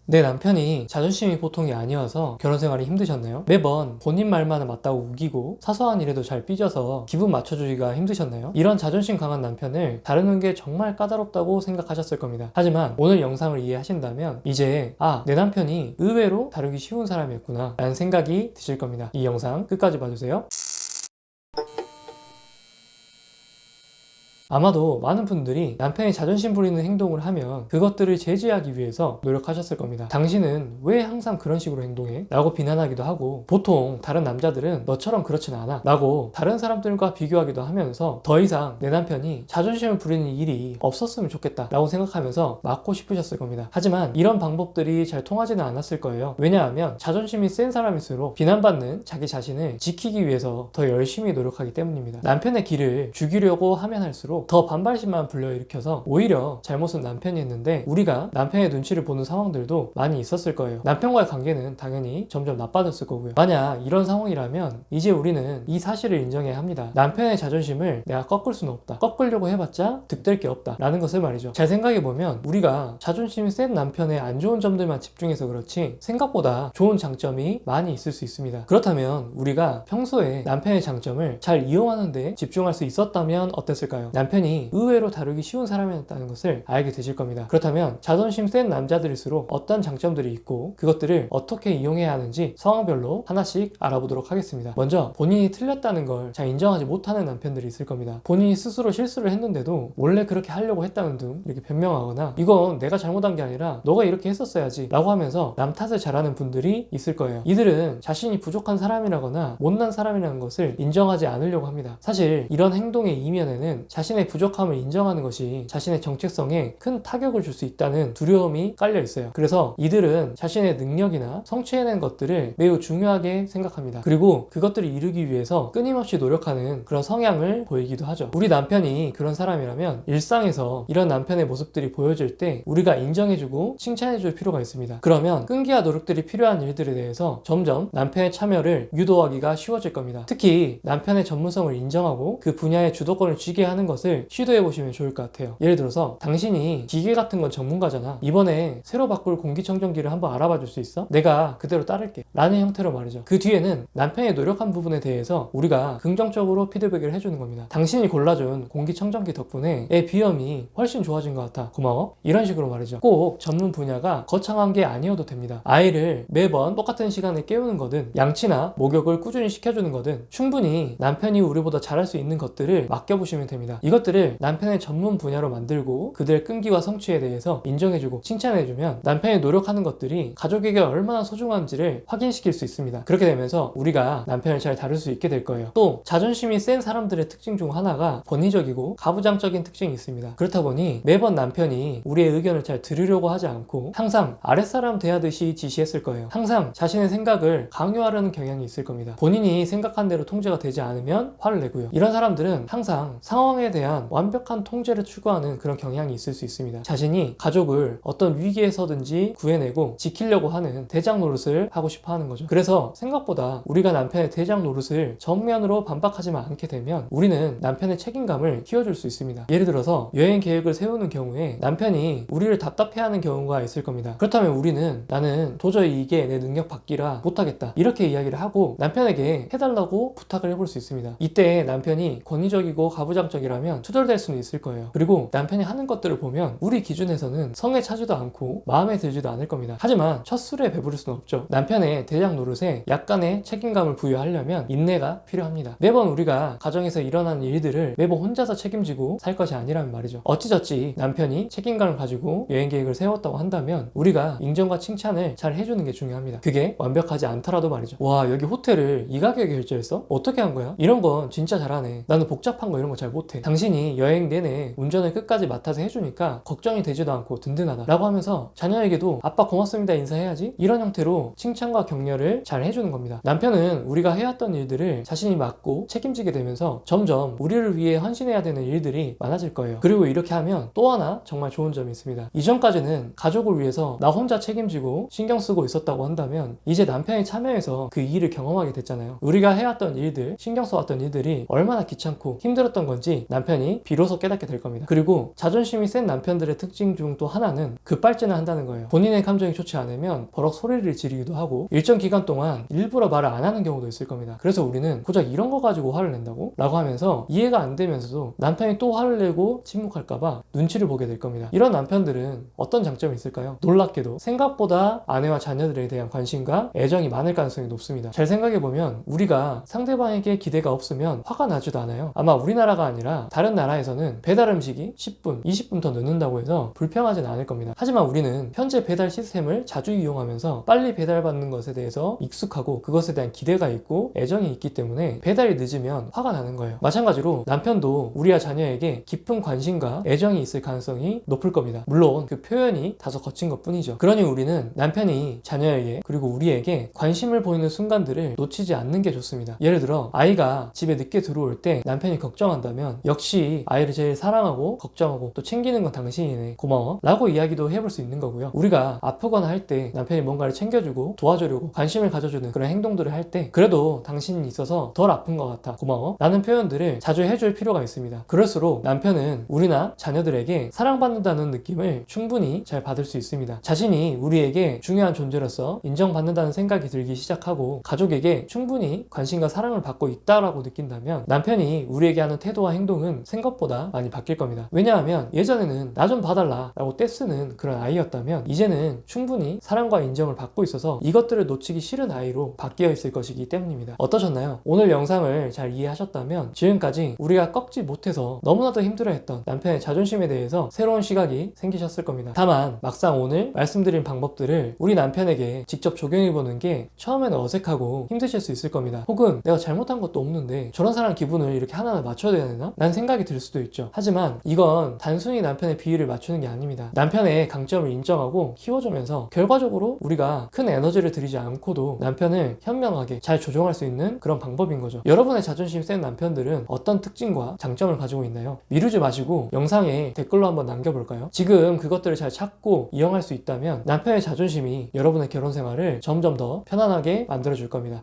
내 남편이 자존심이 보통이 아니어서 결혼 생활이 힘드셨나요? 매번 본인 말만 맞다고 우기고 사소한 일에도 잘 삐져서 기분 맞춰주기가 힘드셨나요? 이런 자존심 강한 남편을 다루는 게 정말 까다롭다고 생각하셨을 겁니다. 하지만 오늘 영상을 이해하신다면 이제 내 남편이 의외로 다루기 쉬운 사람이었구나 라는 생각이 드실 겁니다. 이 영상 끝까지 봐주세요. 아마도 많은 분들이 남편이 자존심 부리는 행동을 하면 그것들을 제지하기 위해서 노력하셨을 겁니다. 당신은 왜 항상 그런 식으로 행동해? 라고 비난하기도 하고, 보통 다른 남자들은 너처럼 그렇진 않아 라고 다른 사람들과 비교하기도 하면서 더 이상 내 남편이 자존심을 부리는 일이 없었으면 좋겠다 라고 생각하면서 막고 싶으셨을 겁니다. 하지만 이런 방법들이 잘 통하지는 않았을 거예요. 왜냐하면 자존심이 센 사람일수록 비난받는 자기 자신을 지키기 위해서 더 열심히 노력하기 때문입니다. 남편의 길을 죽이려고 하면 할수록 더 반발심만 불러일으켜서 오히려 잘못은 남편이 했는데 우리가 남편의 눈치를 보는 상황들도 많이 있었을 거예요. 남편과의 관계는 당연히 점점 나빠졌을 거고요. 만약 이런 상황이라면 이제 우리는 이 사실을 인정해야 합니다. 남편의 자존심을 내가 꺾을 수는 없다. 꺾으려고 해봤자 득될 게 없다 라는 것을 말이죠. 잘 생각해보면 우리가 자존심이 센 남편의 안 좋은 점들만 집중해서 그렇지 생각보다 좋은 장점이 많이 있을 수 있습니다. 그렇다면 우리가 평소에 남편의 장점을 잘 이용하는 데 집중할 수 있었다면 어땠을까요? 남편이 의외로 다루기 쉬운 사람이었다는 것을 알게 되실 겁니다. 그렇다면 자존심 센 남자들일수록 어떤 장점들이 있고 그것들을 어떻게 이용해야 하는지 상황별로 하나씩 알아보도록 하겠습니다. 먼저 본인이 틀렸다는 걸 잘 인정하지 못하는 남편들이 있을 겁니다. 본인이 스스로 실수를 했는데도 원래 그렇게 하려고 했다는 둥 이렇게 변명하거나 이건 내가 잘못한 게 아니라 너가 이렇게 했었어야지 라고 하면서 남 탓을 잘하는 분들이 있을 거예요. 이들은 자신이 부족한 사람이라거나 못난 사람이라는 것을 인정하지 않으려고 합니다. 사실 이런 행동의 이면에는 자신의 부족함을 인정하는 것이 자신의 정체성에 큰 타격을 줄 수 있다는 두려움이 깔려 있어요. 그래서 이들은 자신의 능력이나 성취해낸 것들을 매우 중요하게 생각합니다. 그리고 그것들을 이루기 위해서 끊임없이 노력하는 그런 성향을 보이기도 하죠. 우리 남편이 그런 사람이라면 일상에서 이런 남편의 모습들이 보여질 때 우리가 인정해주고 칭찬해줄 필요가 있습니다. 그러면 끈기와 노력들이 필요한 일들에 대해서 점점 남편의 참여를 유도하기가 쉬워질 겁니다. 특히 남편의 전문성을 인정하고 그 분야의 주도권을 쥐게 하는 것을 시도해보시면 좋을 것 같아요. 예를 들어서 당신이 기계 같은 건 전문가잖아. 이번에 새로 바꿀 공기청정기를 한번 알아봐 줄 수 있어? 내가 그대로 따를게 라는 형태로 말이죠. 그 뒤에는 남편이 노력한 부분에 대해서 우리가 긍정적으로 피드백을 해주는 겁니다. 당신이 골라준 공기청정기 덕분에 애 비염이 훨씬 좋아진 것 같아. 고마워. 이런 식으로 말이죠. 꼭 전문 분야가 거창한 게 아니어도 됩니다. 아이를 매번 똑같은 시간에 깨우는 거든 양치나 목욕을 꾸준히 시켜주는 거든 충분히 남편이 우리보다 잘할 수 있는 것들을 맡겨보시면 됩니다. 이것들을 남편의 전문 분야로 만들고 그들의 끈기와 성취에 대해서 인정해주고 칭찬해주면 남편이 노력하는 것들이 가족에게 얼마나 소중한지를 확인시킬 수 있습니다. 그렇게 되면서 우리가 남편을 잘 다룰 수 있게 될 거예요. 또 자존심이 센 사람들의 특징 중 하나가 권위적이고 가부장적인 특징이 있습니다. 그렇다 보니 매번 남편이 우리의 의견을 잘 들으려고 하지 않고 항상 아랫사람 대하듯이 지시했을 거예요. 항상 자신의 생각을 강요하려는 경향이 있을 겁니다. 본인이 생각한 대로 통제가 되지 않으면 화를 내고요. 이런 사람들은 항상 상황에 대한 완벽한 통제를 추구하는 그런 경향이 있을 수 있습니다. 자신이 가족을 어떤 위기에서든지 구해내고 지키려고 하는 대장 노릇을 하고 싶어 하는 거죠. 그래서 생각보다 우리가 남편의 대장 노릇을 정면으로 반박하지만 않게 되면 우리는 남편의 책임감을 키워줄 수 있습니다. 예를 들어서 여행 계획을 세우는 경우에 남편이 우리를 답답해하는 경우가 있을 겁니다. 그렇다면 우리는 나는 도저히 이게 내 능력 밖이라 못하겠다 이렇게 이야기를 하고 남편에게 해달라고 부탁을 해볼 수 있습니다. 이때 남편이 권위적이고 가부장적이라면 투덜댈 수는 있을 거예요. 그리고 남편이 하는 것들을 보면 우리 기준에서는 성에 차지도 않고 마음에 들지도 않을 겁니다. 하지만 첫 술에 배부를 수는 없죠. 남편의 대장 노릇에 약간의 책임감을 부여하려면 인내가 필요합니다. 매번 우리가 가정에서 일어나는 일들을 매번 혼자서 책임지고 살 것이 아니라면 말이죠. 어찌저찌 남편이 책임감을 가지고 여행 계획을 세웠다고 한다면 우리가 인정과 칭찬을 잘 해주는 게 중요합니다. 그게 완벽하지 않더라도 말이죠. 와, 여기 호텔을 이 가격에 결제했어? 어떻게 한 거야? 이런 건 진짜 잘하네. 나는 복잡한 거 이런 거 잘 못해. 당신이 여행 내내 운전을 끝까지 맡아서 해주니까 걱정이 되지도 않고 든든하다 라고 하면서 자녀에게도 아빠 고맙습니다 인사해야지 이런 형태로 칭찬과 격려를 잘 해주는 겁니다. 남편은 우리가 해왔던 일들을 자신이 맡고 책임지게 되면서 점점 우리를 위해 헌신해야 되는 일들이 많아질 거예요. 그리고 이렇게 하면 또 하나 정말 좋은 점이 있습니다. 이전까지는 가족을 위해서 나 혼자 책임지고 신경 쓰고 있었다고 한다면 이제 남편이 참여해서 그 일을 경험하게 됐잖아요. 우리가 해왔던 일들, 신경 써왔던 일들이 얼마나 귀찮고 힘들었던 건지 남편이 남편이 비로소 깨닫게 될 겁니다. 그리고 자존심이 센 남편들의 특징 중 또 하나는 급발진을 한다는 거예요. 본인의 감정이 좋지 않으면 버럭 소리를 지르기도 하고 일정 기간 동안 일부러 말을 안 하는 경우도 있을 겁니다. 그래서 우리는 고작 이런 거 가지고 화를 낸다고? 라고 하면서 이해가 안 되면서도 남편이 또 화를 내고 침묵할까봐 눈치를 보게 될 겁니다. 이런 남편들은 어떤 장점이 있을까요? 놀랍게도 생각보다 아내와 자녀들에 대한 관심과 애정이 많을 가능성이 높습니다. 잘 생각해보면 우리가 상대방에게 기대가 없으면 화가 나지도 않아요. 아마 우리나라가 아니라 다른 나라에서는 배달 음식이 10분, 20분 더 늦는다고 해서 불평하진 않을 겁니다. 하지만 우리는 현재 배달 시스템을 자주 이용하면서 빨리 배달받는 것에 대해서 익숙하고 그것에 대한 기대가 있고 애정이 있기 때문에 배달이 늦으면 화가 나는 거예요. 마찬가지로 남편도 우리와 자녀에게 깊은 관심과 애정이 있을 가능성이 높을 겁니다. 물론 그 표현이 다소 거친 것 뿐이죠. 그러니 우리는 남편이 자녀에게 그리고 우리에게 관심을 보이는 순간들을 놓치지 않는 게 좋습니다. 예를 들어 아이가 집에 늦게 들어올 때 남편이 걱정한다면 역시 아이를 제일 사랑하고 걱정하고 또 챙기는 건 당신이네 고마워 라고 이야기도 해볼 수 있는 거고요. 우리가 아프거나 할 때 남편이 뭔가를 챙겨주고 도와주려고 관심을 가져주는 그런 행동들을 할 때 그래도 당신이 있어서 덜 아픈 것 같아 고마워 라는 표현들을 자주 해줄 필요가 있습니다. 그럴수록 남편은 우리나 자녀들에게 사랑받는다는 느낌을 충분히 잘 받을 수 있습니다. 자신이 우리에게 중요한 존재로서 인정받는다는 생각이 들기 시작하고 가족에게 충분히 관심과 사랑을 받고 있다라고 느낀다면 남편이 우리에게 하는 태도와 행동은 생각보다 많이 바뀔 겁니다. 왜냐하면 예전에는 나 좀 봐달라 라고 떼쓰는 그런 아이였다면 이제는 충분히 사랑과 인정을 받고 있어서 이것들을 놓치기 싫은 아이로 바뀌어 있을 것이기 때문입니다. 어떠셨나요? 오늘 영상을 잘 이해하셨다면 지금까지 우리가 꺾지 못해서 너무나도 힘들어했던 남편의 자존심에 대해서 새로운 시각이 생기셨을 겁니다. 다만 막상 오늘 말씀드린 방법들을 우리 남편에게 직접 적용해보는 게 처음에는 어색하고 힘드실 수 있을 겁니다. 혹은 내가 잘못한 것도 없는데 저런 사람 기분을 이렇게 하나하나 맞춰야 되나? 라는 생각이 들 수도 있죠. 하지만 이건 단순히 남편의 비위를 맞추는 게 아닙니다. 남편의 강점을 인정하고 키워주면서 결과적으로 우리가 큰 에너지를 들이지 않고도 남편을 현명하게 잘 조종할 수 있는 그런 방법인 거죠. 여러분의 자존심 센 남편들은 어떤 특징과 장점을 가지고 있나요? 미루지 마시고 영상에 댓글로 한번 남겨볼까요? 지금 그것들을 잘 찾고 이용할 수 있다면 남편의 자존심이 여러분의 결혼 생활을 점점 더 편안하게 만들어줄 겁니다.